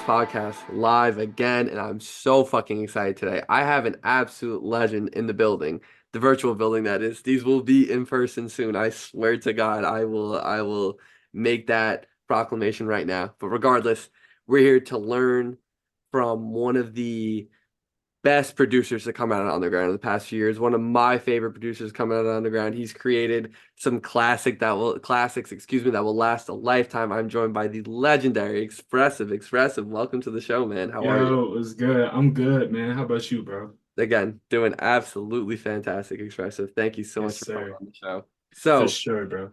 podcast live again, and I'm so fucking excited today. I have an absolute legend in the building, the virtual building that is. These will be in person soon. I swear to God, I will make that proclamation right now. But regardless, we're here to learn from one of the best producers to come out of underground in the past few years. One of my favorite producers coming out of underground. He's created some classics, that will last a lifetime. I'm joined by the legendary Expressive. Expressive, welcome to the show, man. How are you? Yo, it's good. I'm good, man. How about you, bro? Again, doing absolutely fantastic, Expressive. Thank you so Yes, much for coming sir. on the show. For So, sure, bro.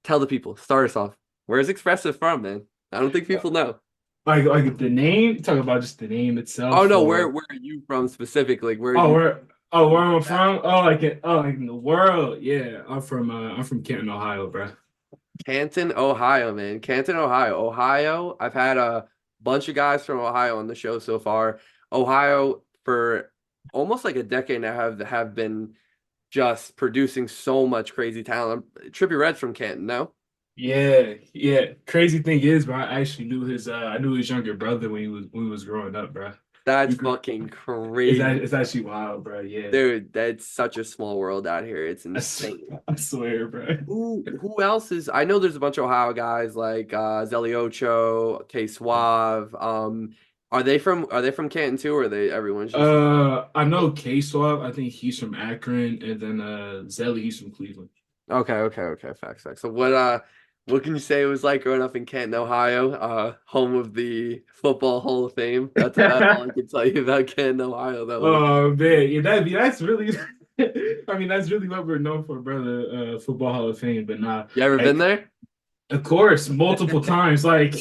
tell the people, start us off. Where's Expressive from, man? I don't think people know. Like the name, talk about just the name Oh itself, no, or where are you from specifically? Where are oh, you where from? I'm from? Like in the world. Yeah, I'm from Canton, Ohio, bro. Canton, Ohio, man. Canton, Ohio. Ohio, I've had a bunch of guys from Ohio on the show so far. Ohio for almost like a decade now have been just producing so much crazy talent. Trippie Redd's from Canton, no? Yeah, yeah. Crazy thing is, bro, I knew his younger brother when he was growing up, bro. That's We grew, fucking crazy. it's actually wild, bro. Yeah. Dude, that's such a small world out here. It's insane. I swear, bro. Who else is I know there's a bunch of Ohio guys like Zelly Ocho, K Suave. Are they from Canton too, or are they everyone's just I know K-Swab. I think he's from Akron, and then Zelly, he's from Cleveland. okay. Facts. So what can you say it was like growing up in Canton, Ohio, home of the Football Hall of Fame? That's about all I can tell you about Canton, Ohio, though. Oh man, yeah, that's really. I mean, that's really what we're known for, brother. Football Hall of Fame, but nah, You ever been like there? of course, multiple times. Like,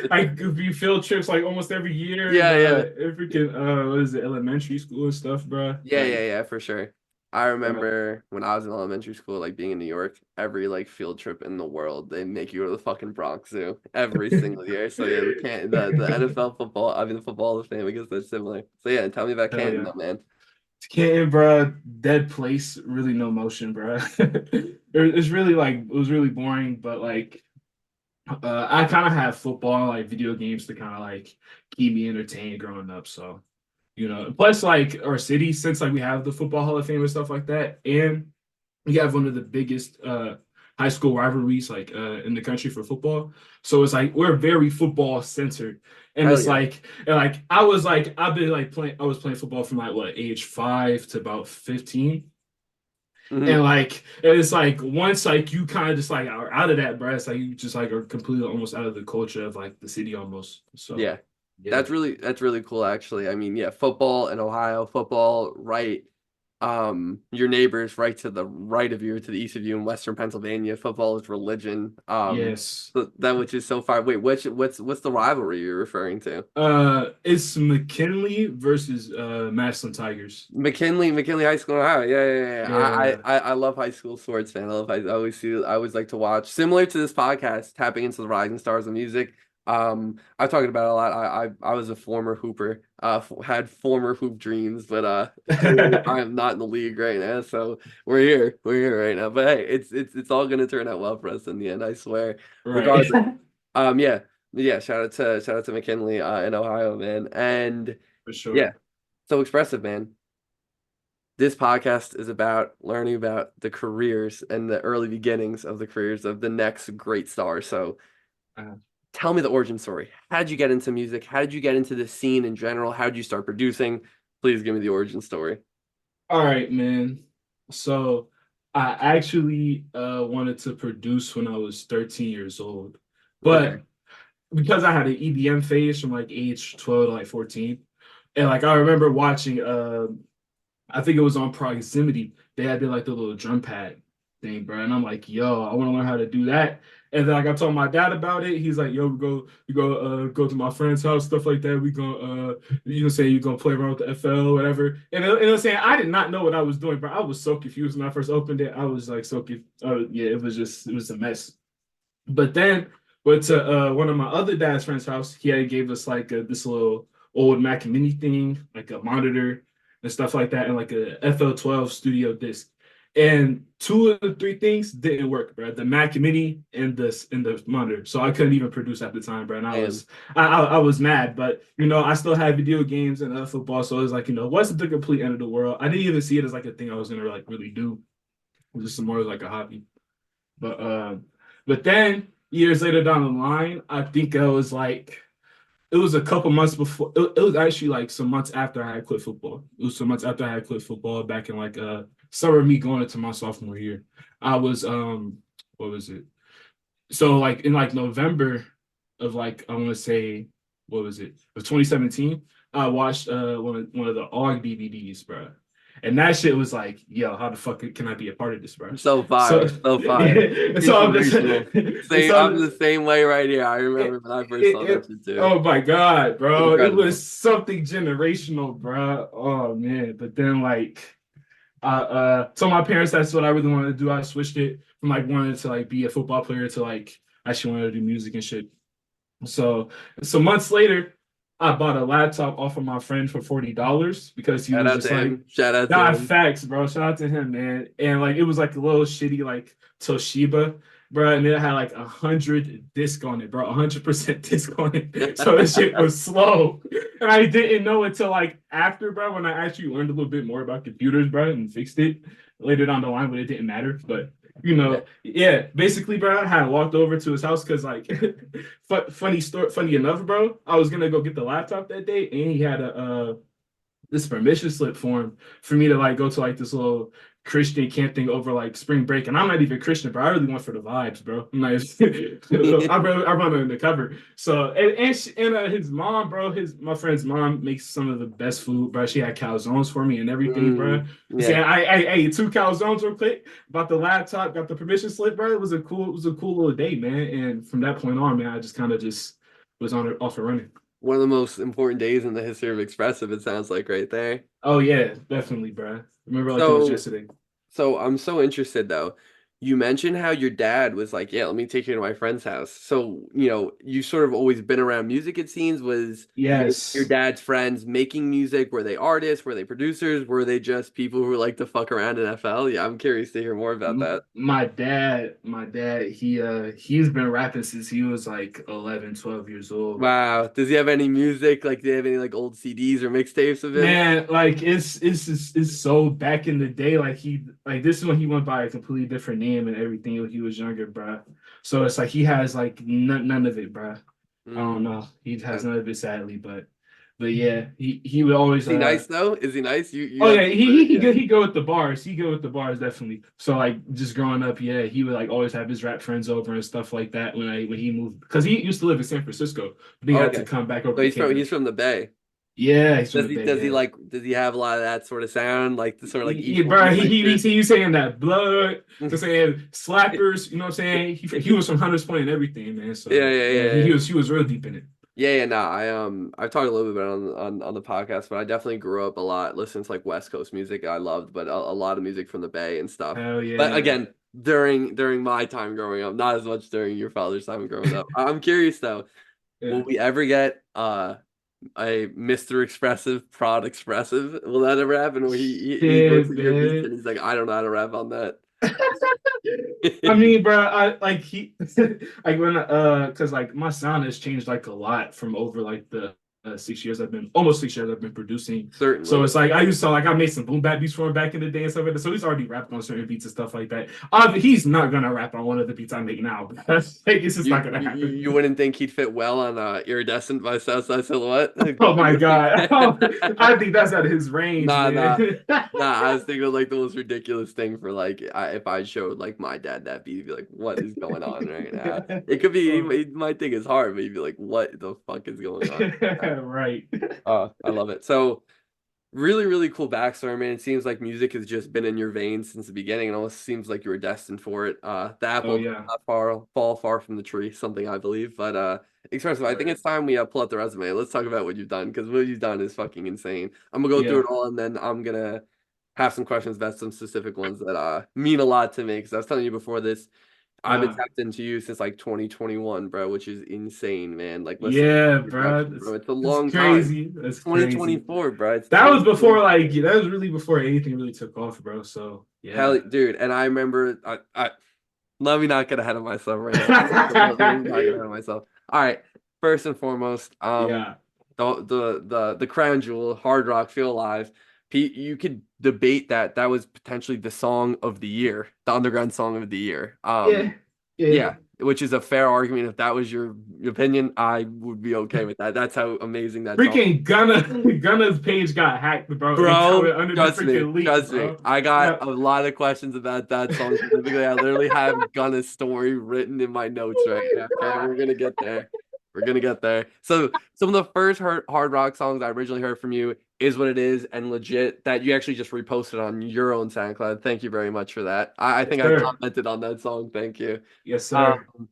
I we field trips like almost every year. Yeah. Freaking what is it, elementary school and stuff, bro. Yeah, for sure. I remember when I was in elementary school, like being in New York, every like field trip in the world, they make you go to the fucking Bronx Zoo every single year. So yeah, the NFL football, I mean the football Hall of Fame, I guess that's similar. So yeah, tell me about Hell Canton yeah. though, man. Canton, bro, dead place, really no motion, bro. It's really like it was really boring, but like I kind of have football, like video games to kind of like keep me entertained growing up. So, plus like our city, since like we have the Football Hall of Fame and stuff like that, and we have one of the biggest high school rivalries like in the country for football. So it's like we're very football centered. And Hell it's yeah. like I've been like playing I was playing football from like what age 5 to about 15. And Hmm. like it's like once like you kind of just like are out of that, bro, it's like you just like are completely almost out of the culture of like the city almost. So Yeah. yeah. That's really cool actually. I mean, yeah, football in Ohio, football right your neighbors right to the right of you, to the east of you in Western Pennsylvania. Football is religion. Yes. So that which is so far. Wait, what's the rivalry you're referring to? It's McKinley versus Massillon Tigers. McKinley High School in Ohio. Yeah. I, Yeah. I I love high school sports, man. I always like to watch. Similar to this podcast, tapping into the rising stars of music. I've talked about it a lot. I was a former hooper. Had former hoop dreams, but clearly I am not in the league right now. So we're here right now. But hey, it's all gonna turn out well for us in the end. I swear. Right. Regardless, yeah. Shout out to McKinley in Ohio, man. And For yeah, sure. so expressive, man. This podcast is about learning about the careers and the early beginnings of the careers of the next great star. So Uh, tell me the origin story. How did you get into music? How did you get into the scene in general? How did you start producing? Please give me the origin story. all right, man. So I actually wanted to produce when I was 13 years old. Okay. But because I had an EDM phase from like age 12 to like 14, and like I remember watching I think it was on Proximity. They had like the little drum pad thing, bro. And I'm like, yo, I want to learn how to do that. And then like I told my dad about it. He's like, yo, go to my friend's house, stuff like that. We go say you're gonna play around with the FL, whatever. And it was saying I did not know what I was doing, bro. I was so confused when I first opened it. I was like so confused. Yeah, it was a mess. But then went to one of my other dad's friend's house. He had gave us like this little old Mac Mini thing, like a monitor and stuff like that, and like a FL12 studio disc. and two of the three things didn't work, bro. The Mac Mini and the monitor, so I couldn't even produce at the time, bro. And Damn. I was mad, but I still had video games and football, so it was like wasn't the complete end of the world. I didn't even see it as like a thing I was gonna like really do. It was just more like a hobby. But but then years later down the line, I think I was like it was a couple months before. It was actually like some months after I had quit football. It was some months after I had quit football back in like summer of me going into my sophomore year. I was what was it? So like in like November of like I want to say what was it of 2017, I watched one of the AUG DVDs, bro. And that shit was like, yo, how the fuck can I be a part of this, bro? So So fire, so fire. yeah, so I'm just Inspirational. Same, I'm the same way right here. I remember when I first saw that shit too. oh my god, bro, it Incredible. was something generational, bro. Oh man, but then like told my parents that's what I really wanted to do. I switched it from like wanting to like be a football player to like actually wanted to do music and shit. So months later, I bought a laptop off of my friend for $40 because he Shout was out just to like, him. Shout out to nah, him. facts, bro. Shout out to him, man. And like it was like a little shitty like Toshiba, bro, and it had like 100 disc on it, bro, 100% disc on it. So this shit was slow, and I didn't know until like after, bro, when I actually learned a little bit more about computers, bro, and fixed it later down the line, but it didn't matter. But Yeah. yeah, basically, bro, I had walked over to his house because, like, funny story, funny enough, bro, I was gonna go get the laptop that day, and he had a this permission slip form for me to like go to like this little Christian camp thing over like spring break. And I'm not even Christian, bro. I really went for the vibes, bro. I'm like, I run undercover. So and his mom, bro, my friend's mom makes some of the best food, bro. She had calzones for me and everything, bro. See, Yeah. I ate two calzones real quick. Bought the laptop, got the permission slip, bro. It was a cool little day, man. And from that point on, man, I just kind of just was on it off and running. One of the most important days in the history of expressive, it sounds like right there. Oh yeah, definitely, bro. Remember like it was So yesterday. So I'm so interested though. You mentioned how your dad was like, "Yeah, let me take you to my friend's house." So, you sort of always been around music, it seems. Was your Yes. dad's friends making music? Were they artists? Were they producers? Were they just people who like to fuck around in FL? Yeah, I'm curious to hear more about that. My dad, he's been rapping since he was like 11, 12 years old. Wow. Does he have any music? Like, do they have any like old CDs or mixtapes of him? Man, like it's so back in the day, like this is when he went by a completely different name and everything when he was younger, bro. So it's like he has like none of it, bro. I don't Mm, know. He has okay. none of it sadly, but yeah, he would always Is he nice though? Is he nice? You oh have yeah, yeah. he go with the bars. He go with the bars definitely. So like just growing up, yeah, he would like always have his rap friends over and stuff like that when he moved because he used to live in San Francisco, but he had to Okay. come back over So to he's Canton. from the Bay. Yeah, he's from Does the he Bay. does he Yeah, like does he have a lot of that sort of sound like the sort of like yeah, bro. E075 He shit? see you saying that blood, to saying slappers. You know what I'm saying? He was from Hunters Point and everything, man. Yeah, So yeah, yeah, yeah, yeah. he was real deep in it. Yeah, no, I've talked a little bit about it on the podcast, but I definitely grew up a lot listening to like West Coast music I loved, but a lot of music from the Bay and stuff. Hell But yeah. again, during my time growing up, not as much during your father's time growing up. I'm curious though, Yeah. will we ever get a Mr. Expressive Prod Expressive? Will that ever happen? Where he looks Shit, at your beats and man. he's like, I don't know how to rap on that. I mean, bro, I like he like when because like my sound has changed like a lot from over like the 6 years I've been almost 6 years I've been producing. So Certainly. it's like I used to like I made some boom bap beats for him back in the day and stuff like that. So he's already rapped on certain beats and stuff like that. He's not gonna rap on one of the beats I make now. But like it's just You, not gonna you happen. you wouldn't think he'd fit well on Iridescent by Southside Silhouette? Oh my god, I think that's out of his range, Nah, nah, man. nah. I was thinking of like the most ridiculous thing for like if I showed like my dad that beat, he'd be like, "What is going on right now?" It could be Oh, he might think it's hard, but he'd be like, "What the fuck is going on?" right. I love it. So really, really cool backstory, man. It seems like music has just been in your veins since the beginning. It almost seems like you were destined for it. The Oh apple does yeah. not fall far from the tree, something I believe. But expressive, I think Right. it's time we pull up the resume. Let's talk about what you've done because what you've done is fucking insane. I'm gonna go through Yeah. it all and then I'm gonna have some questions about some specific ones that mean a lot to me. Because I was telling you before this, I've been Uh, tapped into you since like 2021, bro, which is insane, man. Like listen to yeah, your bro. production, bro. It's a It's long time. crazy. That's crazy. 2024, bro. It's That was before 2024. like that was really before anything really took off, bro. So Hell, Yeah. dude, and I remember let me not get ahead of myself right now. Let me not get ahead of myself. All right. First and foremost, Yeah. the crown jewel, Hard Rock, Feel Alive. You could debate that that was potentially the song of the year, the underground song of the year. Yeah. Yeah. Yeah, which is a fair argument. If that was your opinion, I would be okay with that. That's how amazing that song. Freaking Gunna's page got hacked, bro, and it's Bro, under the trust me, freaking leak, trust me. bro. I got Yeah. a lot of questions about that song specifically. I literally have Gunna's story written in my notes right now. Okay, we're gonna get there. We're gonna get there. So, some of the first hard rock songs I originally heard from you is what it is, and legit that you actually just reposted on your own SoundCloud. Thank you very much for that. I Yes, think I sir. commented on that song. Thank you. Yes, sir. Um,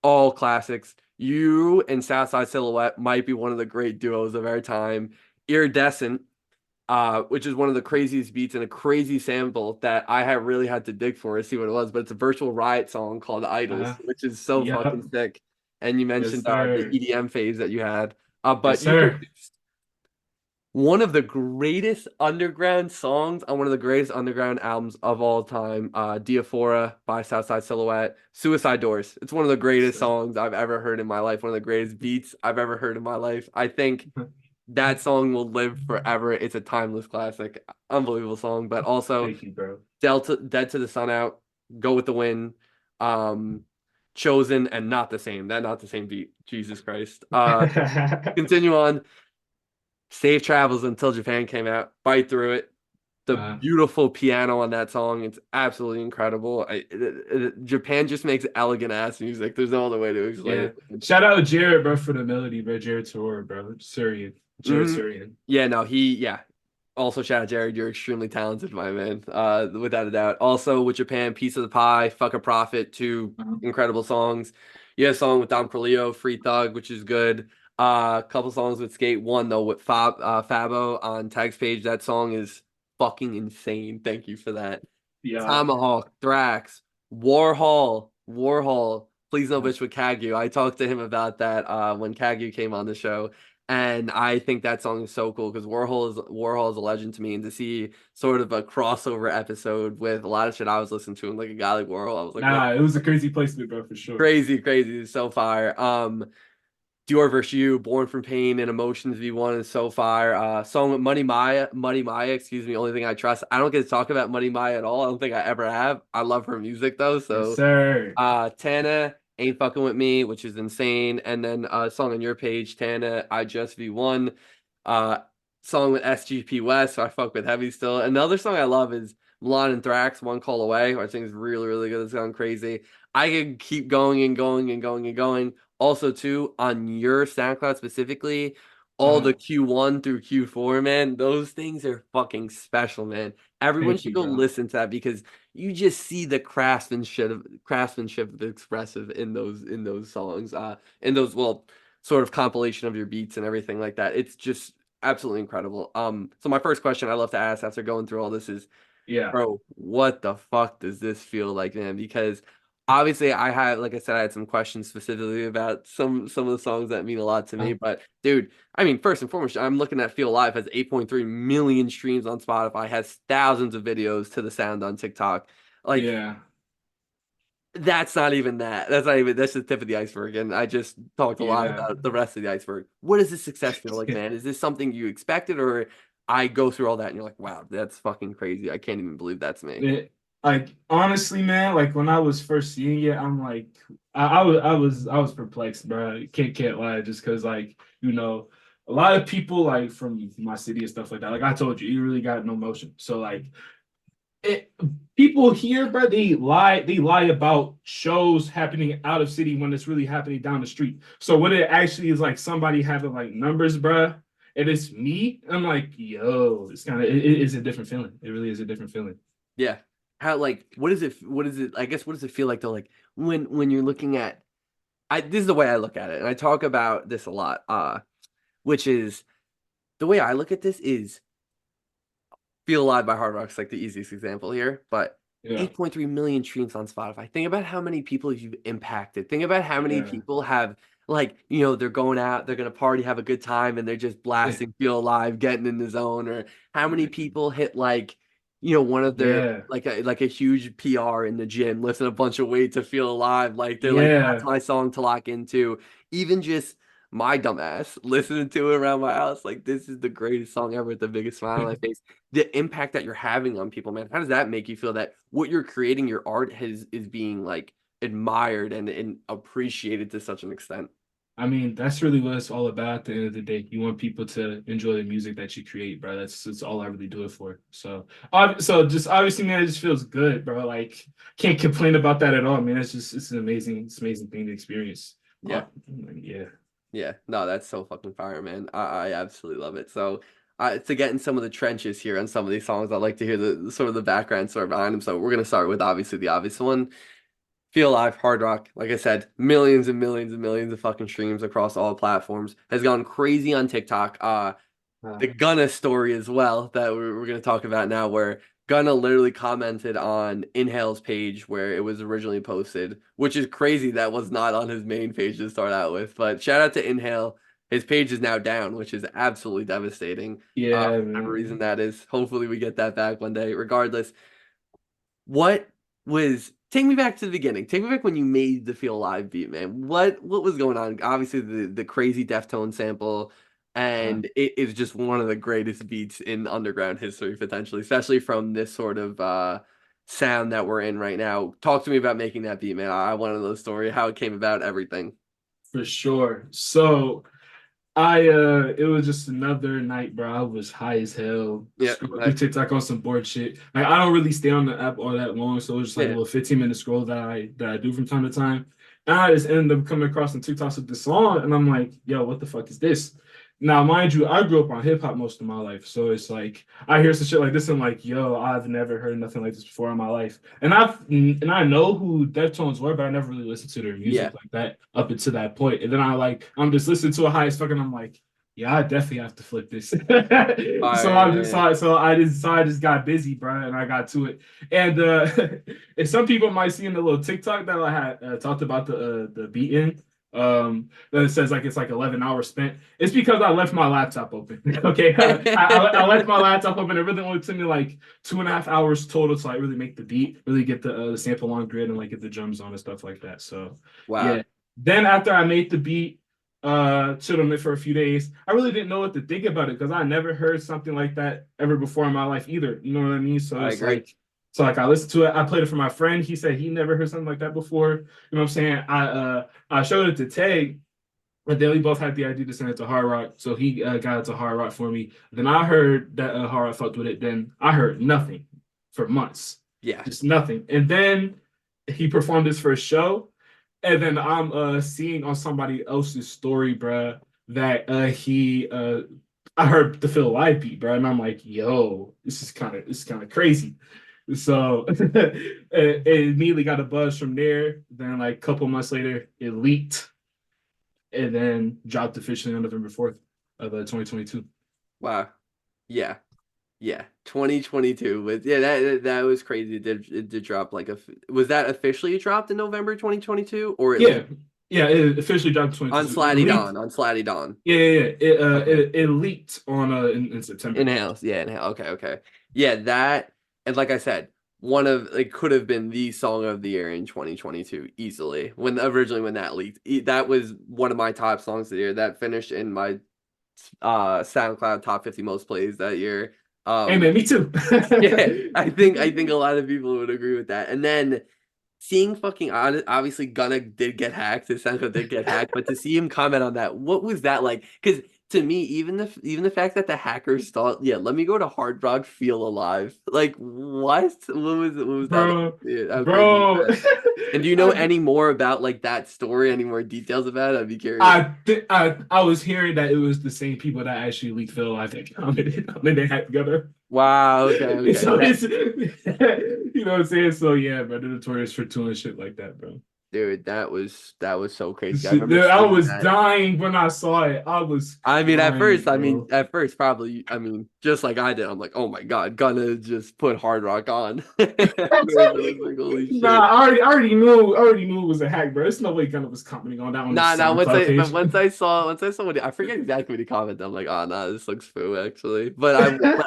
all classics. You and Southside Silhouette might be one of the great duos of our time. Iridescent, which is one of the craziest beats and a crazy sample that I have really had to dig for to see what it was. But it's a Virtual Riot song called Idols, Uh-huh. which is so Yep. fucking sick. And you Yes, mentioned the sir. EDM phase that you had. Yes, But you sir. produced one of the greatest underground songs on one of the greatest underground albums of all time, Diaphora by Southside Silhouette, Suicide Doors. It's one of the greatest So, songs I've ever heard in my life, one of the greatest beats I've ever heard in my life. I think that song will live forever. It's a timeless classic. Unbelievable song, but also thank you, bro. Delta Dead to the Sun Out, Go with the Wind, um, Chosen, and Not the Same. That Not the Same beat. Jesus Christ. Continue on. Safe Travels Until Japan came out. Bite Through It. The uh, beautiful piano on that song. It's absolutely incredible. Japan just makes elegant ass music. There's no other way to explain yeah. it. Shout out Jared, bro, for the melody, bro. Jared Tour, bro. Syrian. Jared Mhm. Syrian. Yeah, no, yeah. Also, shout out Jared. You're extremely talented, my man. Without a doubt. Also, with Japan, Piece of the Pie, Fuck a Profit, two Uh-huh. incredible songs. You have a song with Dom Corleo, Free Thug, which is good. A couple songs with Skate. One though with Fabo on Tag's page. That song is fucking insane. Thank you for that. Yeah. Tomahawk, Thrax, Warhol. Please no bitch with Kagu. I talked to him about that when Kagu came on the show, and I think that song is so cool because Warhol is a legend to me, and to see sort of a crossover episode with a lot of shit I was listening to, and like a guy like Warhol, I was like, what? Nah, it was a crazy placement, bro, for sure. Crazy, crazy, so fire. Dior vs. You, Born from Pain, and Emotions V1 is so fire. Song with Money Maya, excuse me, Only Thing I Trust. I don't get to talk about Money Maya at all. I don't think I ever have. I love her music though. Yes, So sir. Tana, Ain't Fucking With Me, which is insane. And then song on your page, Tana, I Just V1. Uh Song with SGP West, so I fuck with heavy still. Another song I love is Milan and Thrax, One Call Away, which I think is really, really good. It's gone crazy. I could keep going and going and going and going. Also, too, on your SoundCloud specifically, all Uh-huh. the Q1 through Q4, man, those things are fucking special, man. Everyone Thank should you, go bro. listen to that because you just see the craftsmanship of expressive in those songs, in those well, sort of compilation of your beats and everything like that. It's just absolutely incredible. So my first question I love to ask after going through all this is, Yeah. bro, what the fuck does this feel like, man? Because obviously I had, like I said, I had some questions specifically about some of the songs that mean a lot to me. Uh, But dude, I mean, first and foremost, I'm looking at Feel Alive has 8.3 million streams on Spotify, has thousands of videos to the sound on TikTok. Like yeah. that's not even that. That's not even that's the tip of the iceberg. And I just talked a lot Yeah. about the rest of the iceberg. What does this success feel like, man? Is this something you expected, or I go through all that and you're like, wow, that's fucking crazy. I can't even believe that's me. It, like honestly, man, like when I was first seeing it, I'm like, I was perplexed, bro. Can't lie, just because like a lot of people like from my city and stuff like that. Like I told you, you really got no motion. So like it, people here, bro, they lie about shows happening out of city when it's really happening down the street. So when it actually is like somebody having like numbers, bro, and it's me, I'm like, yo, it's kind of it is a different feeling. It really is a different feeling. Yeah. How like what is it I guess what does it feel like though like when you're looking at I this is the way I look at it and I talk about this a lot which is the way I look at this is Feel Alive by Hard Rock's like the easiest example here, but Yeah, 8.3 million streams on Spotify. Think about how many people you've impacted. Think about how many yeah. people have like, they're going out, they're gonna party, have a good time, and they're just Yeah. blasting Feel Alive, getting in the zone, or how many people hit like one of their Yeah. like a huge PR in the gym, lifting a bunch of weight to feel alive. Like they're like, that's Yeah. my song to lock into. Even just my dumbass listening to it around my house, like this is the greatest song ever with the biggest smile on my face. The impact that you're having on people, man. How does that make you feel that what you're creating, your art is being like admired and appreciated to such an extent? I mean, that's really what it's all about at the end of the day. You want people to enjoy the music that you create, bro. That's all I really do it for. So, so just obviously, man, it just feels good, bro. Like, can't complain about that at all, man. It's an amazing thing to experience. Yeah. Yeah, Yeah, no, that's so fucking fire, man. I absolutely love it. So, to get in some of the trenches here on some of these songs, I'd like to hear the sort of the background story behind them. So, we're gonna start with obviously the obvious one. Feel Alive, Hard Rock. Like I said, millions and millions and millions of fucking streams across all platforms. Has gone crazy on TikTok. uh, The Gunna story as well that we're going to talk about now, where Gunna literally commented on Inhale's page where it was originally posted, which is crazy that was not on his main page to start out with. But shout out to Inhale. His page is now down, which is absolutely devastating. yeah, Whatever reason man. that is. Hopefully we get that back one day. Regardless, what was take me back to the beginning. Take me back when you made the Feel Alive beat, man. What was going on? Obviously the crazy Deftone sample, Uh, and it is just one of the greatest beats in underground history, potentially, especially from this sort of sound that we're in right now. Talk to me about making that beat, man. I want to know the story, how it came about, everything. for sure. So. It was just another night, bro. I was high as hell, Yeah, scrolling through TikTok on some bored shit. Like I don't really stay on the app all that long, so it was just like a yeah, little 15-minute scroll that I do from time to time. And I just ended up coming across some TikToks with this song, and I'm like, yo, what the fuck is this? Now, mind you, I grew up on hip hop most of my life, so it's like I hear some shit like this, and I'm like, yo, I've never heard nothing like this before in my life. And I know who Deftones were, but I never really listened to their yeah. music like that up until that point. And then I'm just listening to a high as fuck, and I'm like, yeah, I definitely have to flip this. All so right, I yeah, just yeah. so I just got busy, bro, and I got to it. And and some people might see in the little TikTok that I had talked about the beat in. That it says like it's like 11 hours spent. It's because I left my laptop open. Okay, I left my laptop open. It really only took me like 2.5 hours total to like really make the beat, really get the sample on grid and like get the drums on and stuff like that. So Wow. yeah. Then after I made the beat, chilled on it for a few days. I really didn't know what to think about it because I never heard something like that ever before in my life either. You know what I mean? So I it's agree. like, I listened to it. I played it for my friend. He said he never heard something like that before. You know what I'm saying? I showed it to Tag, but then we both had the idea to send it to Hard Rock. So he got it to Hard Rock for me. Then I heard that Hard Rock fucked with it. Then I heard nothing for months, Yeah. just nothing. And then he performed his first show. And then I'm seeing on somebody else's story, bruh, that he I heard the Phil Live beat, bro, and I'm like, yo, this is kind of crazy. So it immediately got a buzz from there. Then like a couple months later, it leaked and then dropped officially on November 4th of 2022. Wow. Yeah. Yeah, 2022 was yeah that was crazy. It did drop like was that officially dropped in November 2022 or it Yeah, leaked yeah, it officially dropped in on 2022. It Slatty leaked. Dawn on Slatty Dawn? Yeah, yeah, yeah. It Okay, it leaked on in September. in-house, yeah, in-house. Okay, okay, yeah, that and like I said, one of it could have been the song of the year in 2022 easily. When that leaked, that was one of my top songs of the year. That finished in my SoundCloud top 50 most plays that year. Hey Um, man, me too. Yeah, I think a lot of people would agree with that. And then seeing fucking obviously Gunna did get hacked, his SoundCloud did get hacked, but to see him comment on that, what was that like? Because to me, even the fact that the hackers thought, yeah, let me go to Hard Rock, Feel Alive. Like what? What was that like? bro, Yeah, how crazy was bro. that? And do you know I, any more about like that story? Any more details about it? I'd be curious. I was hearing that it was the same people that actually leaked Phil Live that commented on it. They had together. Wow. Okay. Okay. So it's you know what I'm saying. So yeah, bro, they're notorious for doing shit like that, bro. Dude, that was so crazy. I Dude, remember I seeing was that. dying when I saw it. I was crying, bro. Probably, just like I did, I'm like, oh my God, gonna just put Hard Rock on. At first, I was like, holy Nah, shit. I already knew it was a hack, bro. There's no way Gunna was commenting on that on his Nah, nah. SoundCloud But page. once I saw what I forget exactly what he commented. I'm like, oh no, this looks foo actually. But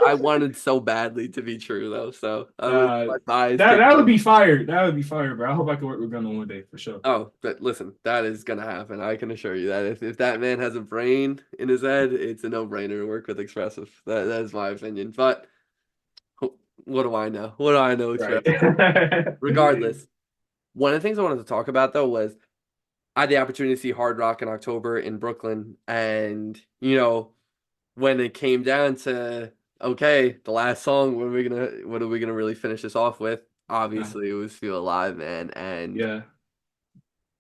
I wanted so badly to be true though, so I was Uh, my bias that kicked that would in. be fire. That would be fire, bro. I hope I can work with Gunna one day for sure. Oh, but listen, that is gonna happen. I can assure you that if that man has a brain in his head, it's a no-brainer to work with expressive. That is my opinion. But what do I know? What do I know, Right. expressive? Regardless, one of the things I wanted to talk about though was I had the opportunity to see Hard Rock in October in Brooklyn, and when it came down to okay, the last song, what are we gonna really finish this off with? Uh, Obviously, it was Feel Alive, man, and yeah.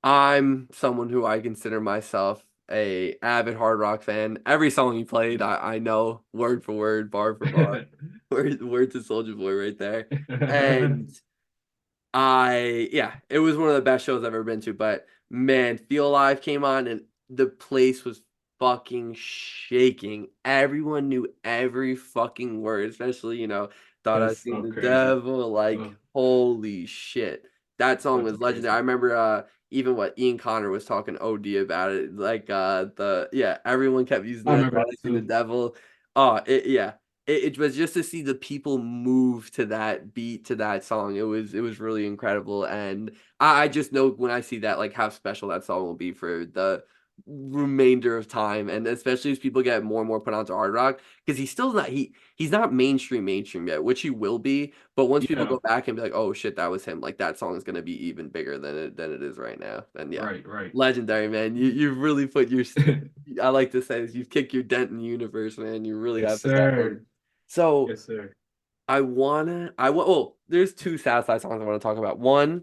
I'm someone who I consider myself a avid Hard Rock fan. Every song you played, I know word for word, bar for bar, word to Soldier Boy right there. And yeah, it was one of the best shows I've ever been to. But man, Feel Alive came on and the place was fucking shaking. Everyone knew every fucking word, especially, Thought I That's Seen so the crazy. Devil. Like, Oh, holy shit. That song that's was legendary. crazy. I remember even what Ian Connor was talking OD about it. Like yeah, everyone kept using I that remember Thought I that Seen the too. Devil. Oh, yeah it was just to see the people move to that beat to that song. It was really incredible, and I just know when I see that like how special that song will be for the remainder of time, and especially as people get more and more put onto hard rock because he's not mainstream yet, which he will be. But once people Yeah. go back and be like, oh shit, that was him, like that song is gonna be even bigger than it is right now. And yeah, Right, right. legendary man. You've really put your I like to say this, you've kicked your dent in the universe, man. You really Yes, have for that one. sir. So Yes, sir. well, there's two Southside songs I want to talk about. One,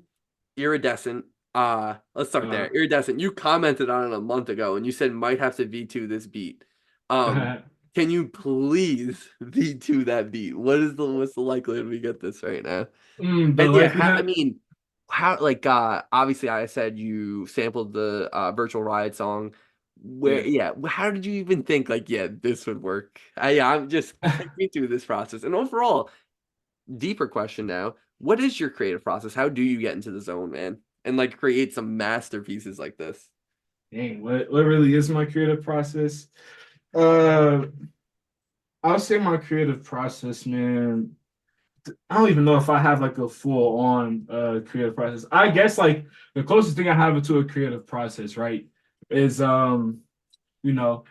Iridescent. Let's start there. Uh, Iridescent. You commented on it a month ago and you said might have to V2 this beat. Um, can you please V2 that beat? What's the likelihood we get this right now? the And yeah, I likelihood. mean, how like obviously I said you sampled the Virtual Riot song. Where Yeah. yeah, how did you even think like yeah, this would work? Yeah, I'm just take me through this process. And overall, deeper question now. What is your creative process? How do you get into the zone, man? And like create some masterpieces like this? Dang, what really is my creative process? Uh, I'll say my creative process, man. I don't even know if I have like a full on creative process. I guess like the closest thing I have to a creative process, right, is you know,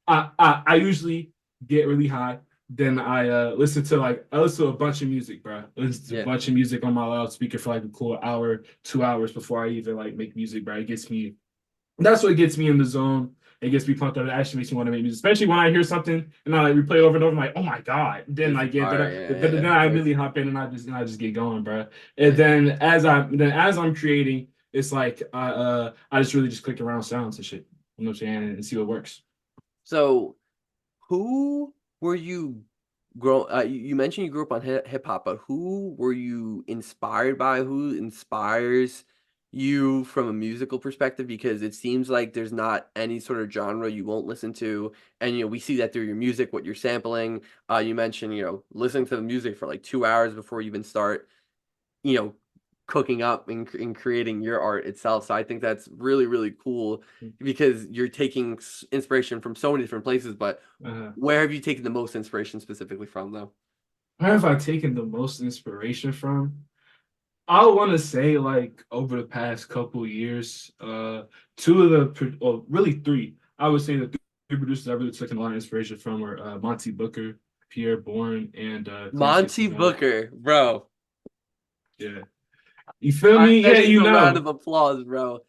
I usually get really high. Then I listen to a bunch of music, bro. I listen to a Yeah. bunch of music on my loudspeaker for like a cool hour, 2 hours before I even like make music, bro. That's what gets me in the zone. It gets me pumped up. It actually makes me want to make music, especially when I hear something and I like replay it over and over. I'm like, oh my god! Then This I is get fire. then Of I course. immediately hop in and I just get going, bro. And Yeah. as I'm creating, it's like I just really just click around sounds and shit. You know what I'm saying? And see what works. So who were you you mentioned you grew up on hip hop, but who were you inspired by? Who inspires you from a musical perspective? Because it seems like there's not any sort of genre you won't listen to. And we see that through your music, what you're sampling. You mentioned, listening to the music for like 2 hours before you even start you know, cooking up and creating your art itself. So I think that's really, really cool because you're taking inspiration from so many different places. But Uh, where have you taken the most inspiration specifically from, though? where have I taken the most inspiration from? I want to say like over the past couple years, two of or really three. I would say the three producers I really took a lot of inspiration from were Monty Booker, Pierre Bourne, and Monty 369. Booker, bro. Yeah, you feel I me? that Yeah, needs you a round know, of applause, bro.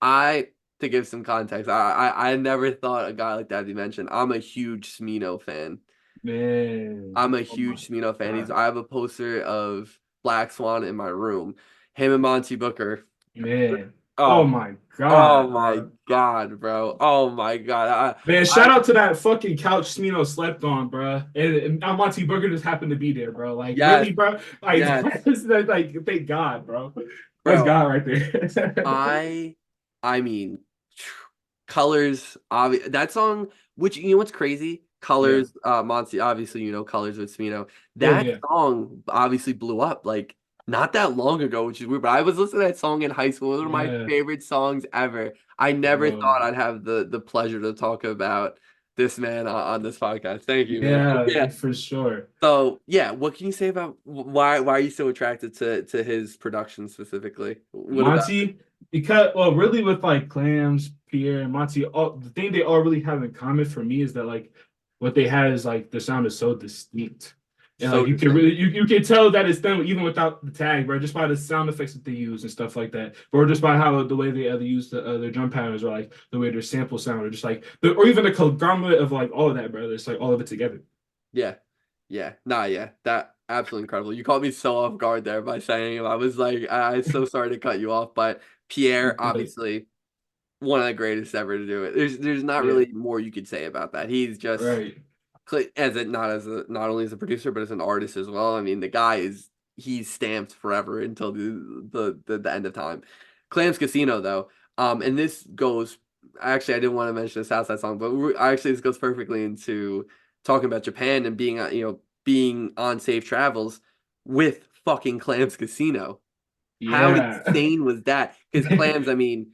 I to give some context, I never thought a guy like that you mentioned. I'm a huge Smino fan. man. I'm a Oh my huge Smino fan. god, I have a poster of Black Swan in my room. Him and Monty Booker. man. Oh Oh, my oh god, my bro. God, bro. Oh my God. Man, I shout out to that fucking couch Smino slept on, bro. And Monty Booker just happened to be there, bro. Like, yes, really, bro? Like, yes. like, thank God, bro. That's Bro, God right there. I I mean Colors obvious that song, which you know what's crazy? Yeah, Colors, Monty, obviously you know Colors with Smino. yeah, That yeah. song obviously blew up like not that long ago, which is weird, but I was listening to that song in high school. It was one of my Yeah, favorite songs ever. I never thought bro. I'd have the pleasure to talk about this man on this podcast. Thank you, man. But Yeah, yeah. for sure. So yeah, what can you say about why are you so attracted to his production specifically? What about Monty, because well, really with like Clams, Pierre, and Monty, all the thing they all really have in common for me is that like what they had is like the sound is so distinct. And like so you can distinct? really you can tell that it's them even without the tag, bro, just by the sound effects that they use and stuff like that. Or just by how the way they other use their drum patterns or like the way their sample sound or just like or even the conglomerate of like all of that, bro. It's like all of it together. Yeah. Yeah. Nah, yeah. That absolutely incredible. You caught me so off guard there by saying I was like, I'm so sorry to cut you off, but Pierre, But obviously one of the greatest ever to do it. There's not yeah, really more you could say about that. He's just right. as it not as a not only as a producer but as an artist as well. I mean, the guy is he's stamped forever until the end of time. Clams Casino though, and this goes. Actually, I didn't want to mention the Southside song, but actually this goes perfectly into talking about Japan and being being on safe travels with fucking Clams Casino. How Yeah. insane was that? Because Clams, I mean,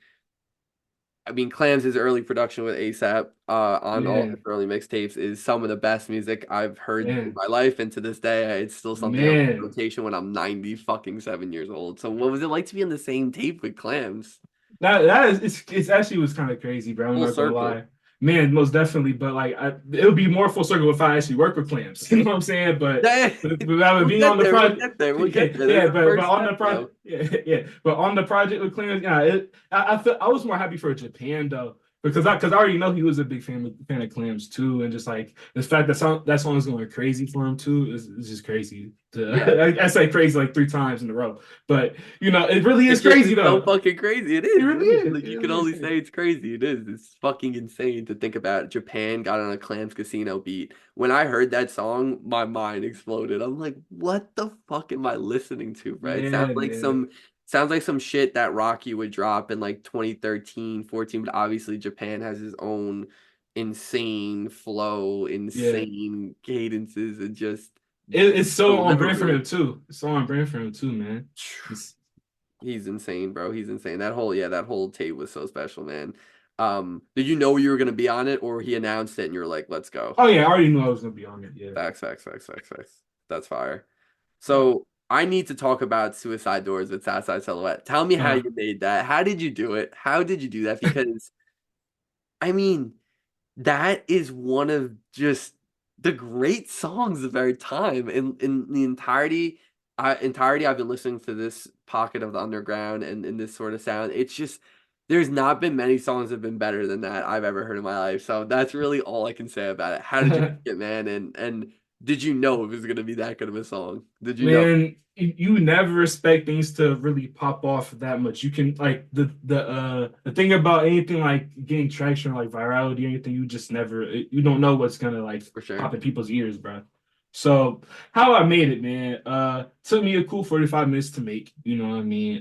Clams' early production with ASAP on all his Man, early mixtapes is some of the best music I've heard in man, my life, and to this day, it's still something on man. rotation when I'm 90 fucking 7 years old. So, what was it like to be on the same tape with Clams? That is it's actually was kind of crazy, bro. I'm Full not gonna circle. lie. Man, most definitely. But like it would be more full circle if I actually work with clams. You know what I'm saying? Yeah, But we'll being on get the there. We'll project, get there. We'll yeah, get there. There's yeah, a but first on the step, project, though. yeah, yeah. But on the project with clams, yeah, I was more happy for Japan though. Because I already know he was a big fan of clams too, and just like the fact that song is going crazy for him too is just crazy. Yeah. I say crazy like 3 times in a row, but you know it really is crazy It's so though. fucking crazy. It It is. It really is. is. Like It you can really is only crazy. say it's crazy. It is. It's fucking insane to think about. Japan got on a Clams Casino beat. When I heard that song, my mind exploded. I'm like, what the fuck am I listening to, bro? It Yeah, man. sounds like some shit that Rocky would drop in like 2013, 14, but obviously Japan has his own insane flow, Yeah. insane cadences, and just It's so on brand for delivery. him too. It's so on brand for him too, man. It's, He's insane, bro. He's insane. That whole tape was so special, man. Did you know you were gonna be on it, or he announced it and you're like, let's go? oh yeah, I already knew I was gonna be on it. Yeah. Facts, facts, facts, facts, facts. That's fire. Yeah. So I need to talk about Suicide Doors with Southside Silhouette. Tell me how Uh, you made that. How did you do it? How did you do that? Because I mean, that is one of just the great songs of our time. In the entirety I've been listening to this pocket of the underground and this sort of sound. It's just there's not been many songs that have been better than that I've ever heard in my life. So that's really all I can say about it. How did you make it, man? And did you know it was gonna be that good of a song? Did you know? Man, you never expect things to really pop off that much. You can like the thing about anything like getting traction or like virality or anything, you just never you don't know what's gonna like For sure. pop in people's ears, bro. So how I made it, man, took me a cool 45 minutes to make, you know what I mean?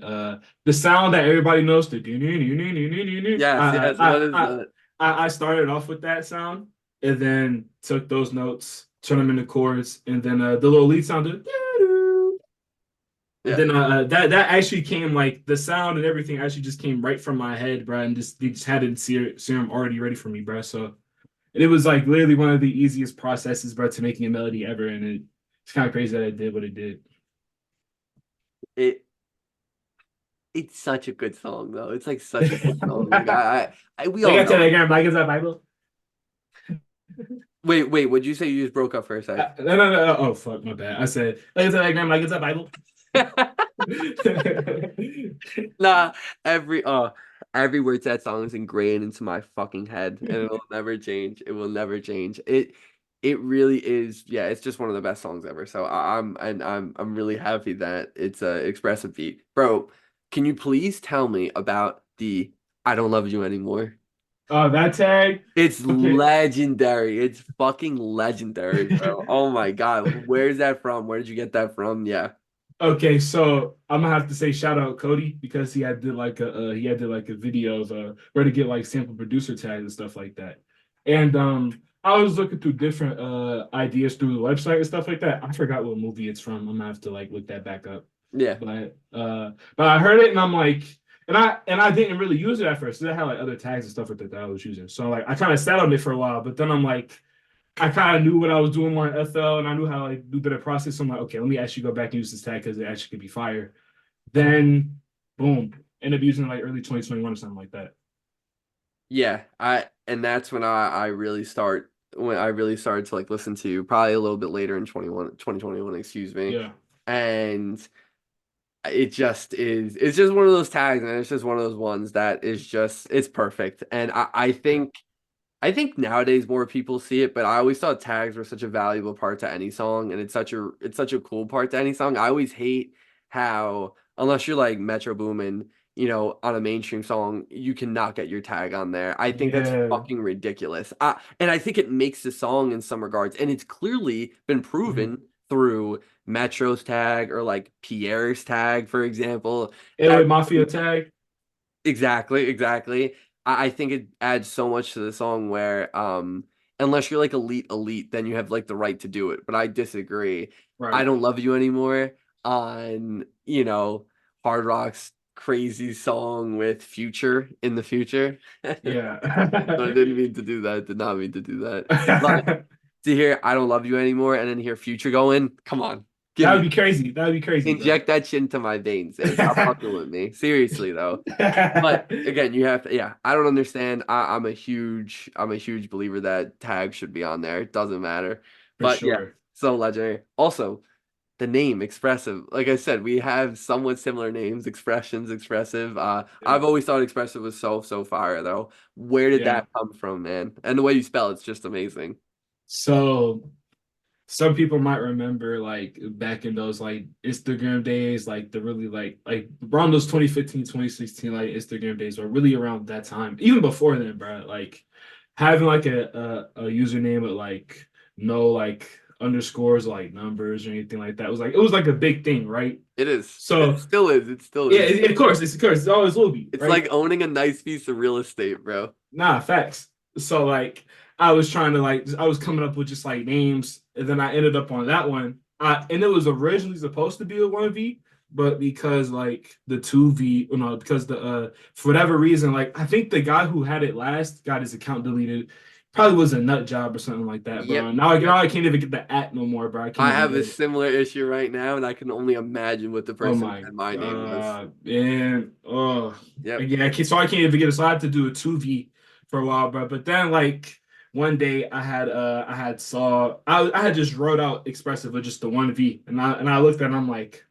The sound that everybody knows, the Yes, yes. What is that? I started off with that sound and then took those notes, turned them into chords, and then the little lead sound did, and Yeah. then that actually came like the sound and everything actually just came right from my head, bro, and just they just had it in serum already ready for me, bro. So it was like literally one of the easiest processes, bro, to making a melody ever, and it's kind of crazy that it did what it did. It it's such a good song though. It's like such a good song. Like we Like all I know it. Telegram, like it's a Bible. Wait, what'd you say? You just broke up for a sec. No. Oh fuck, my bad. I said like it's a Telegram, like it's a Bible. Nah, every word to that song is ingrained into my fucking head, and it will never change. It will never change. It really is. Yeah, it's just one of the best songs ever. So I'm really happy that it's a expressive beat, bro. Can you please tell me about the "I Don't Love You Anymore"? Oh, that tag. It's Okay. legendary. It's fucking legendary, bro. Oh my God, where's that from? Where did you get that from? Yeah. Okay, so I'm gonna have to say shout out Cody because he had did like a video of where to get like sample producer tags and stuff like that. And I was looking through different ideas through the website and stuff like that. I forgot what movie it's from. I'm gonna have to like look that back up. Yeah. But I heard it and I'm like, and I didn't really use it at first. So I had like other tags and stuff like that, that I was using. So like I kind of sat on it for a while, but then I'm like, I kind of knew what I was doing more in FL and I knew how to like do better process. So I'm like, okay, let me actually go back and use this tag because it actually could be fire. Then boom, end up using it like early 2021 or something like that. Yeah, I and that's when I really start when I really started to like listen to you probably a little bit later in 2021, excuse me. Yeah. And it's just one of those tags, and it's just one of those ones that is just it's perfect. And I think nowadays more people see it, but I always thought tags were such a valuable part to any song, and it's such a cool part to any song. I always hate how unless you're like Metro Boomin, on a mainstream song, you cannot get your tag on there. I think that's Yeah. fucking ridiculous. And I think it makes the song in some regards, and it's clearly been Mhm. proven through Metro's tag or like Pierre's tag, for example, Anyway, that Mafia tag. exactly, exactly. I think it adds so much to the song where unless you're like elite, then you have like the right to do it. But I disagree. I Right. don't love you anymore on, Hard Rock's crazy song with Future in the future. So I Yeah. didn't mean to do that. Did not mean to do that. But to hear I don't love you anymore and then hear Future going, come on. Give That me would be crazy. That would be crazy, bro. inject that shit into my veins and stop fucking with me. Seriously though. But again, you have to, yeah, I don't understand. I'm a huge believer that tags should be on there. It doesn't matter. For But yeah, sure. so legendary. Also, the name expressive. Like I said, we have somewhat similar names, expressions, expressive. Yeah. I've always thought expressive was so fire though. Where did Yeah. that come from, man? And the way you spell it's just amazing. So some people might remember like back in those like Instagram days, like the really like around those 2015, 2016 like Instagram days, or really around that time, even before then, bro. Like having like a username with like no like underscores, like numbers or anything like that was like it was like a big thing, right? It is. It So still is. It still yeah, is. of course, it always will be, It's right? like owning a nice piece of real estate, bro. Nah, facts. So like I was trying to like I was coming up with just like names, and then I ended up on that one. And it was originally supposed to be a 1V, but because like the 2V, because the for whatever reason, like I think the guy who had it last got his account deleted. Probably was a nut job or something like that, bro. Yep. And now, Yep. now I can't even get the at no more, bro. I can't I even have a get it. similar issue right now, and I can only imagine what the Oh person who my had my name was. God, man. Oh, Yep. yeah. So I can't even get it. So I had to do a 2V for a while, bro. But then like one day I had just wrote out expressive with just the 1V, and I looked at it and I'm like,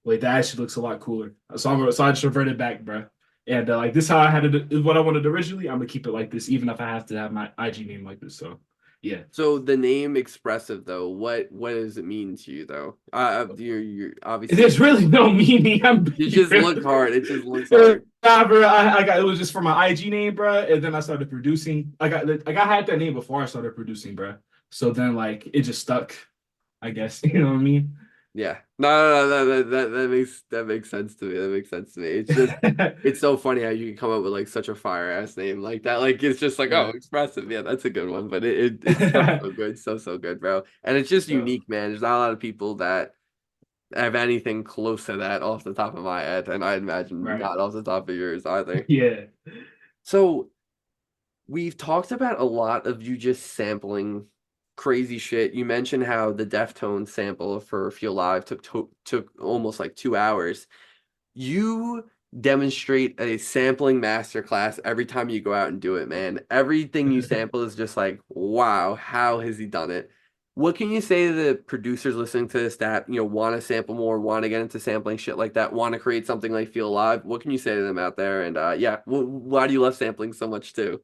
wait, that actually looks a lot cooler. So I just reverted back, bro. And like this is how I had it is what I wanted originally. I'm gonna keep it like this, even if I have to have my IG name like this. So yeah. So the name expressive though, what does it mean to you though? You're obviously There's really no meaning. I'm you being just look real. hard. It just looks hard. Nah, bro, I got it was just for my IG name, bro, and then I started producing. I had that name before I started producing, bro. So then like it just stuck, I guess. You know what I mean? Yeah. That makes sense to me. That makes sense to me. It's just it's so funny how you can come up with like such a fire ass name like that. Like it's just like, oh, Yeah. expressive. Yeah, that's a good one. But it's so good, so good, bro. And it's just Yeah. unique, man. There's not a lot of people that have anything close to that off the top of my head, and I imagine Right. not off the top of yours either. Yeah. So we've talked about a lot of you just sampling crazy shit. You mentioned how the Deftones sample for Feel Live took almost like 2 hours. You demonstrate a sampling masterclass every time you go out and do it, man. Everything you sample is just like, wow, how has he done it? What can you say to the producers listening to this that, want to sample more, want to get into sampling shit like that, want to create something like Feel Alive? What can you say to them out there? And yeah, why do you love sampling so much too?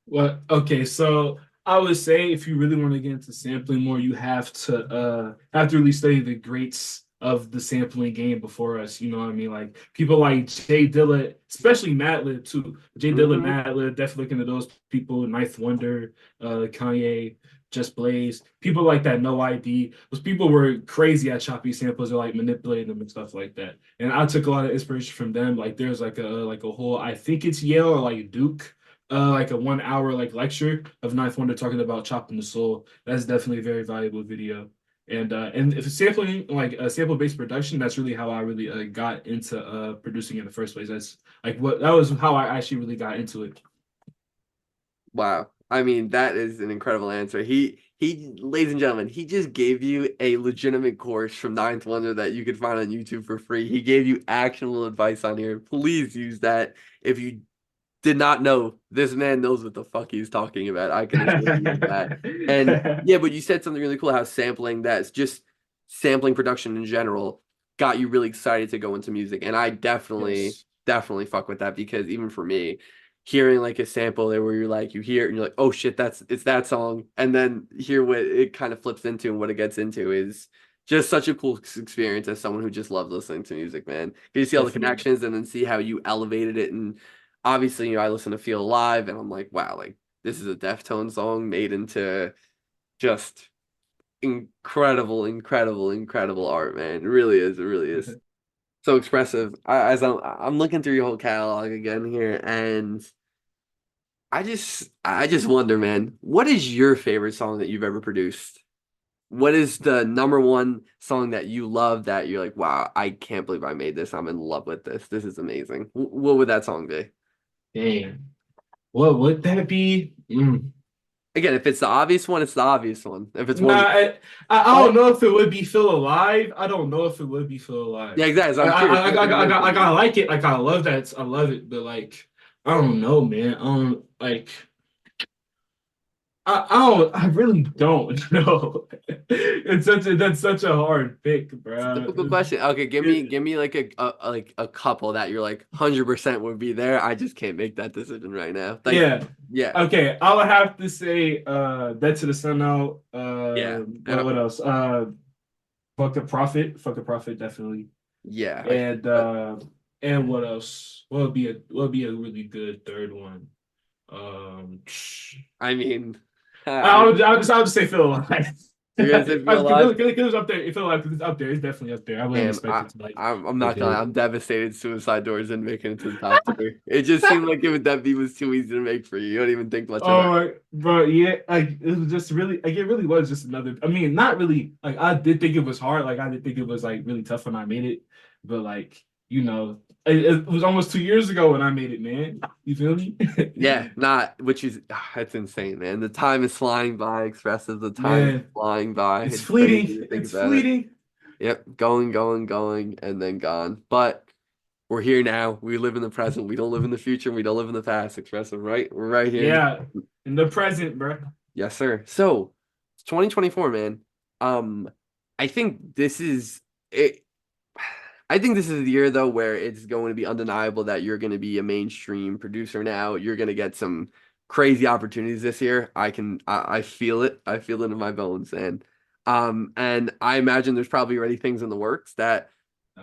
Well, okay, so I would say if you really want to get into sampling more, you have to really study the greats of the sampling game before us. You know what I mean? Like people like Jay Dilla, especially Madlib too. Jay Dilla, Hmm. Madlib, definitely looking at those people. Ninth Wonder, Kanye. Just Blaze, people like that, No ID. Those people were crazy at choppy samples or like manipulating them and stuff like that. And I took a lot of inspiration from them. Like there's like a whole, I think it's Yale or like Duke, like a 1 hour like lecture of Ninth Wonder talking about chopping the soul. That's definitely a very valuable video. And if sampling like a sample based production, that's really how I really got into producing in the first place. That's like what that was how I actually really got into it. Wow. I mean, that is an incredible answer. Ladies and gentlemen, he just gave you a legitimate course from Ninth Wonder that you could find on YouTube for free. He gave you actionable advice on here. Please use that. If you did not know, this man knows what the fuck he's talking about. I can assure you of that. And yeah, but you said something really cool, how sampling, that's just sampling production in general, got you really excited to go into music. And I definitely, Yes. definitely fuck with that, because even for me, hearing like a sample there where you're like, you hear it and you're like, oh shit, it's that song. And then hear what it kind of flips into and what it gets into is just such a cool experience as someone who just loves listening to music, man. You see all the Definitely. connections and then see how you elevated it. And obviously, I listen to Feel Alive and I'm like, wow, like this is a Deftones song made into just incredible, incredible, incredible art, man. It really is. It really is so expressive. As I'm looking through your whole catalog again here, and I just wonder, man, what is your favorite song that you've ever produced? What is the number one song that you love that you're like, wow, I can't believe I made this. I'm in love with this. This is amazing. What would that song be? Damn. What would that be? Again, if it's the obvious one, it's the obvious one. If it's Nah, one, I don't but know if it would be Feel Alive. I don't know if it would be Feel Alive. yeah, exactly. So I'm curious. I gotta like it. Like I love that. I love it. But like, I don't know, man. I don't like. I really don't know. That's such a hard pick, It's a bro. difficult question. Okay, give me like a couple that you're like 100% would be there. I just can't make that decision right now. Like, Yeah. yeah, Okay, I would have to say Dead to the Sun out. yeah, yeah, What else? Fuck a Prophet, definitely. yeah. But And what else? What would be a really good third one? I mean, I would just say Feel Alive. you're gonna say Feel Alive? Because it's up there. Feel Alive because it's up there. It's definitely up there. I wouldn't Damn, expect it to like I'm go not gonna lie. big. I'm devastated. Suicide Doors didn't make it into the top tier. It just seemed like that beat was too easy to make for you. You don't even think much about Oh my, bro, yeah, like it was just really, like it really was just another. I mean, not really. Like I did think it was hard. Like I did think it was like really tough when I made it, but like it was almost 2 years ago when I made it, man. You feel me? Yeah, not which is that's insane, man. The time is flying by, expressive. The time is Man, flying by. it's It's crazy fleeting. to think It's about it. fleeting. Yep, going, going, going, and then gone. But we're here now. We live in the present. We don't live in the future. We don't live in the past. Expressive, right? We're right here. Yeah, in the present, bro. Yes, sir. So, it's 2024, man. Um, I think this is it. I think this is the year though where it's going to be undeniable that you're going to be a mainstream producer now. You're going to get some crazy opportunities this year. I feel it. I feel it in my bones, and I imagine there's probably already things in the works that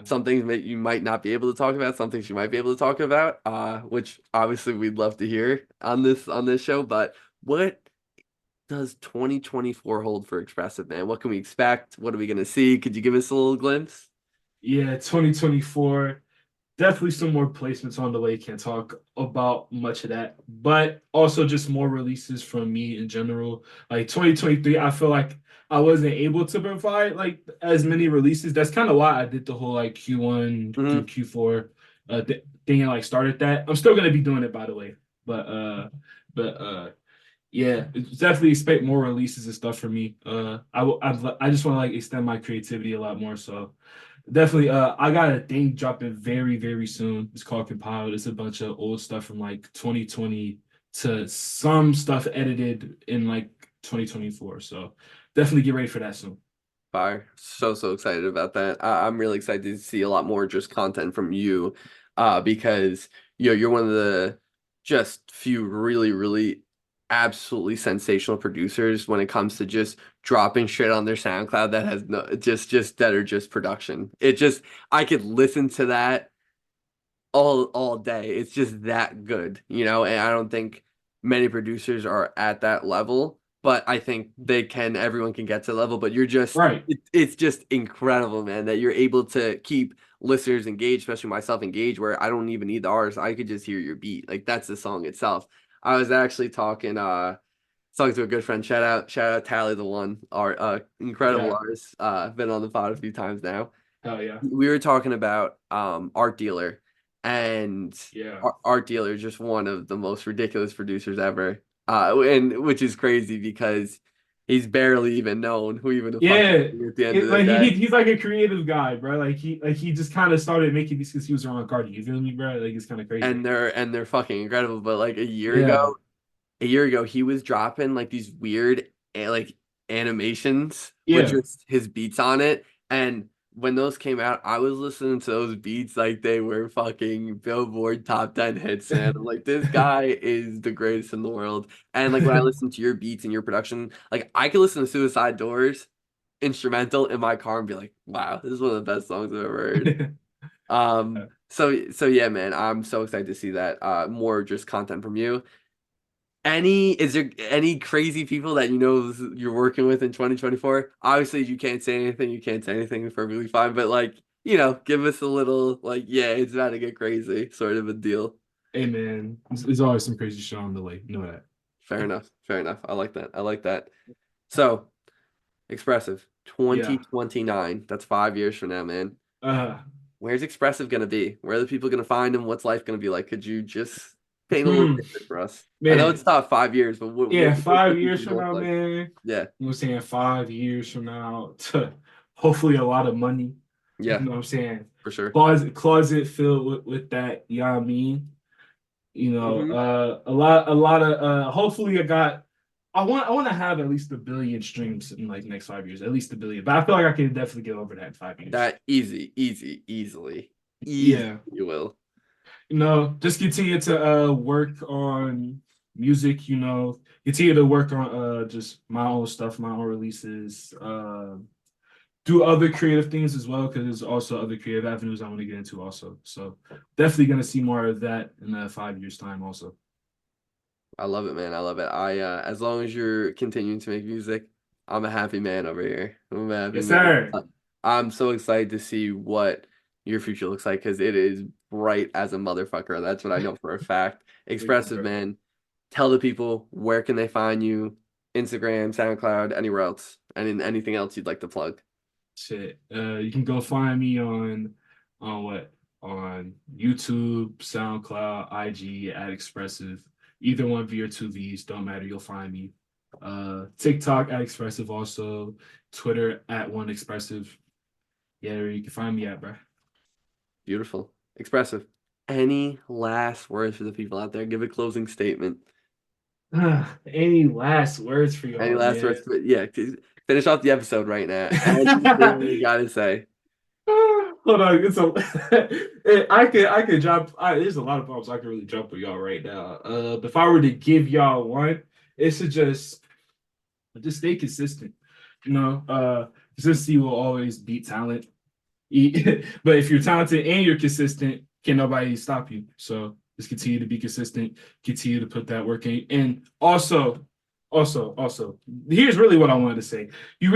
some things that you might not be able to talk about, some things you might be able to talk about, which obviously we'd love to hear on this show. But what does 2024 hold for Expressive, man? What can we expect? What are we going to see? Could you give us a little glimpse? Yeah, 2024. Definitely some more placements on the way. Can't talk about much of that, but also just more releases from me in general. Like 2023, I feel like I wasn't able to provide like as many releases. That's kind of why I did the whole like Q1 through Hmm. Q4 thing and like started that. I'm still gonna be doing it by the way, but yeah, definitely expect more releases and stuff from me. I just want to like extend my creativity a lot more. So definitely, I got a thing dropping very, very soon. It's called Compiled. It's a bunch of old stuff from like 2020 to some stuff edited in like 2024. So definitely get ready for that soon. Fire. So excited about that. I'm really excited to see a lot more just content from you, because you're one of the just few really absolutely sensational producers when it comes to just dropping shit on their SoundCloud that has no just that are just production. It just I could listen to that all day. It's just that good, and I don't think many producers are at that level. but I think everyone can get to the level, but Right. it's just incredible, man, that you're able to keep listeners engaged, especially myself engaged, where I don't even need the artist. I could just hear your beat. Like that's the song itself. I was actually talking to a good friend. Shout out Tally the One, our incredible Yeah. artist. Been on the pod a few times now. Hell yeah. We were talking about Art Dealer, and Yeah. Art Dealer is just one of the most ridiculous producers ever. And which is crazy because he's barely even known who even the fuck he Yeah. is at the end of the Like day. he's like a creative guy, bro. He just kind of started making these because he was around Cardi. You feel me, bro? Like it's kind of crazy. And they're fucking incredible. But like Yeah. a year ago, he was dropping like these weird like animations with Yeah. just his beats on it. And when those came out, I was listening to those beats like they were fucking Billboard top 10 hits, man. I'm like, this guy is the greatest in the world. And like when I listen to your beats and your production, like I could listen to Suicide Doors instrumental in my car and be like, wow, this is one of the best songs I've ever heard. So yeah, man, I'm so excited to see that. More just content from you. Is there any crazy people that you know you're working with in 2024? Obviously, you can't say anything. You can't say anything. It's perfectly fine. But like, give us a little like, yeah, it's about to get crazy sort of a deal. Hey man, there's always some crazy shit on the way. You know that. Fair enough. Fair enough. I like that. I like that. So, expressive Yeah. 2029. That's 5 years from now, man. Uh, Where's expressive gonna be? Where are the people gonna find him? What's life gonna be like? Could you just paint a little hmm, picture for us? I know it's man. not 5 years, but Yeah, what's the 5 years future from gonna look now, like? man. Yeah. You know what I'm saying? 5 years from now, hopefully a lot of money. You Yeah, know what I'm saying? for sure. Closet filled with that, you know what I mean? Hmm. A lot of hopefully I want to have at least 1 billion streams in like next 5 years, at least 1 billion. But I feel like I can definitely get over that in 5 years. That easily Yeah. you will. Just continue to work on music, continue to work on just my own stuff, my own releases, do other creative things as well, because there's also other creative avenues I want to get into also. So definitely gonna see more of that in 5 years time also. I love it, man. I love it. I as long as you're continuing to make music, I'm a happy man over here. I'm a happy Yes, man. sir. I'm so excited to see what your future looks like because it is bright as a motherfucker. That's what I know for a fact. Thank you, Expressive, bro. man. Tell the people where can they find you? Instagram, SoundCloud, anywhere else, and in anything else you'd like to plug. Shit. You can go find me on what? On YouTube, SoundCloud, IG at Expressive. Either one V or two V's, don't matter, you'll find me. TikTok at Expressive also, Twitter at One Expressive. Yeah, you can find me at, bro. Beautiful. Expressive. Any last words for the people out there? Give a closing statement. Any last words for Any y'all, last man? words? Yeah, finish off the episode right now. Anything you gotta say. Hold on, I could drop. There's a lot of bombs I can really drop with y'all right now. But if I were to give y'all one, it's to just stay consistent. Consistency will always beat talent. But if you're talented and you're consistent, can nobody stop you? So just continue to be consistent, continue to put that work in. And also, here's really what I wanted to say. You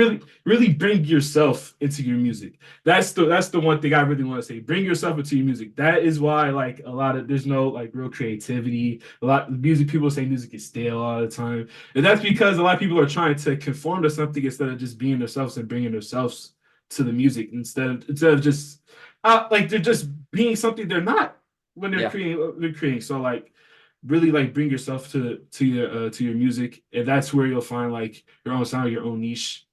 really bring yourself into your music. That's the one thing I really want to say. Bring yourself into your music. That is why like a lot of there's no like real creativity. A lot of music people say music is stale all the time. And that's because a lot of people are trying to conform to something instead of just being themselves and bringing themselves to the music instead of just like they're just being something they're not when they're Yeah. creating. So like really like bring yourself to your music, and that's where you'll find like your own sound, your own niche.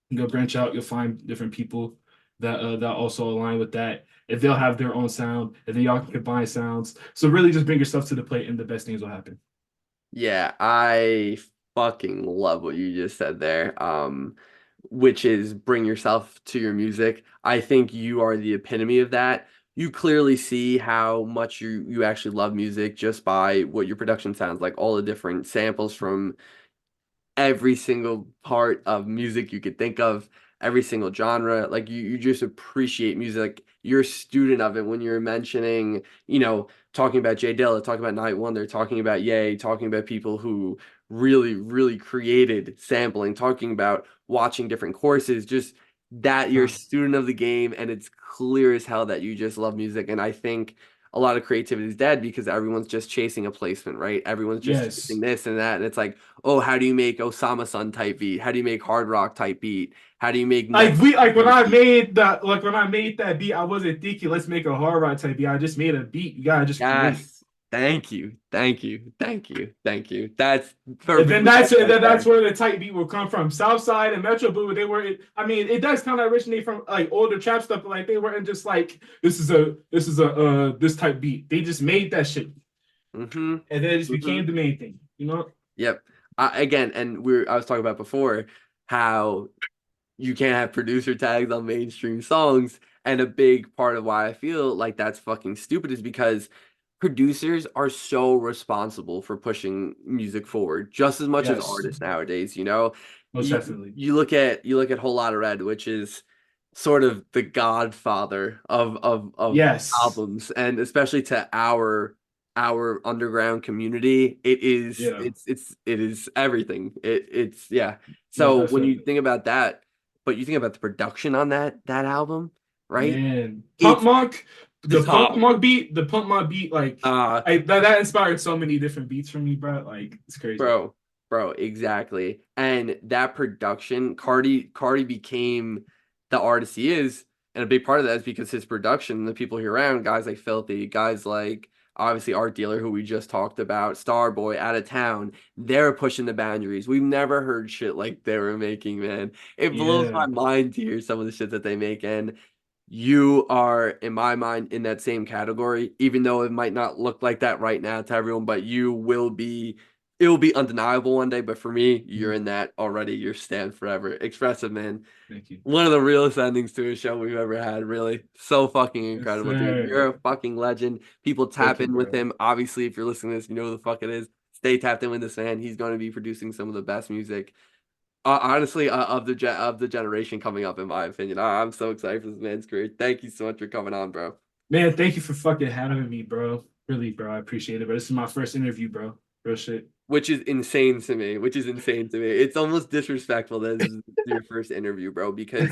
You go branch out, you'll find different people that also align with that, and they'll have their own sound, and then y'all can combine sounds. So really just bring yourself to the plate, and the best things will happen. Yeah, I fucking love what you just said there. Which is bring yourself to your music. I think you are the epitome of that. You clearly see how much you actually love music just by what your production sounds like, all the different samples from every single part of music you could think of, every single genre. Like you just appreciate music. You're a student of it when you're mentioning, talking about Jay Dilla, talking about Night One, they're talking about Ye, talking about people who really, really created sampling, talking about watching different courses, just that you're a Huh. student of the game and it's clear as hell that you just love music. And I think a lot of creativity is dead because everyone's just chasing a placement, right? Everyone's just chasing Yes. this and that. And it's like, oh, how do you make Osama Sun type beat? How do you make hard rock type beat? How do you make Like next we like when type I beat? made that beat, I wasn't thinking let's make a hard rock type beat. I just made a beat. You gotta just create. Yes. Thank you. Thank you. Thank you. Thank you. That's And then perfectly that's said right that's there. where the type beat will come from. Southside and Metro Boo, they were. I mean, it does kind of originate from like older trap stuff, but like they weren't just like this is a this type beat. They just made that shit, Mm-hmm. and then it just Mm-hmm. became the main thing. You know? Yep. Again, and I was talking about before how you can't have producer tags on mainstream songs. And a big part of why I feel like that's fucking stupid is because producers are so responsible for pushing music forward just as much as Yes, artists nowadays, you know. most definitely. You look at Whole Lotta Red, which is sort of the godfather of Yes. albums, and especially to our underground community, Yeah. it is everything. It's yeah. Most So when you definitely. think about that, but you think about the production on that album, right? Man, Pump It's Monk, the top. The Pump Monk beat, like Uh that inspired so many different beats from me, bro. Like it's crazy. bro, bro, exactly. And that production, Cardi became the artist he is, and a big part of that is because his production, the people he around, guys like Filthy, guys like obviously Art Dealer, who we just talked about, Starboy, Out of Town, they're pushing the boundaries. We've never heard shit like they were making, man. It blows Yeah. my mind to hear some of the shit that they make, and you are, in my mind, in that same category, even though it might not look like that right now to everyone, but you will be, it will be undeniable one day. But for me, you're Mm, in that already. You're stand forever. Expressive, man. thank you. One of the realest endings to a show we've ever had, really. So fucking Yes, incredible, dude. sir. You're a fucking legend. People Thank tap you, in with bro. him. Obviously, if you're listening to this, you know who the fuck it is. Stay tapped in with this man. He's going to be producing some of the best music honestly, of the generation coming up, in my opinion. I'm so excited for this man's career. Thank you so much for coming on, bro. Man, thank you for fucking having me, bro. Really, bro. I appreciate it, bro. This is my first interview, bro. Real shit. Which is insane to me. Which is insane to me. It's almost disrespectful that this is your first interview, bro. Because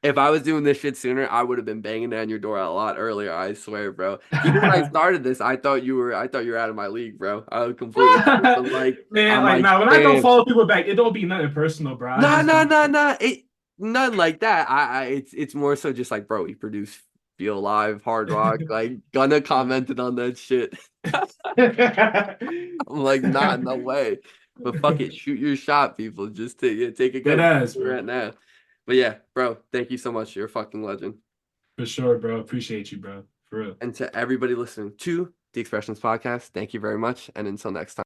if I was doing this shit sooner, I would have been banging down your door a lot earlier. I swear, bro. Even when I started this, I thought you were out of my league, bro. I was completely. But like, Man, I'm like like, now when I don't damn. follow people back, it don't be nothing personal, bro. I No, just no, be no, no. It None like that. It's more so just like, bro, he produced Feel Live, Hard Rock. Like, Gunna commented on that shit. I'm like, nah, no way. But fuck it, shoot your shot, people. Just take a Dead guess ass, where we're bro. at now. But yeah, bro, thank you so much. You're a fucking legend. For sure, bro. Appreciate you, bro. For real. And to everybody listening to the Expressions Podcast, thank you very much. And until next time.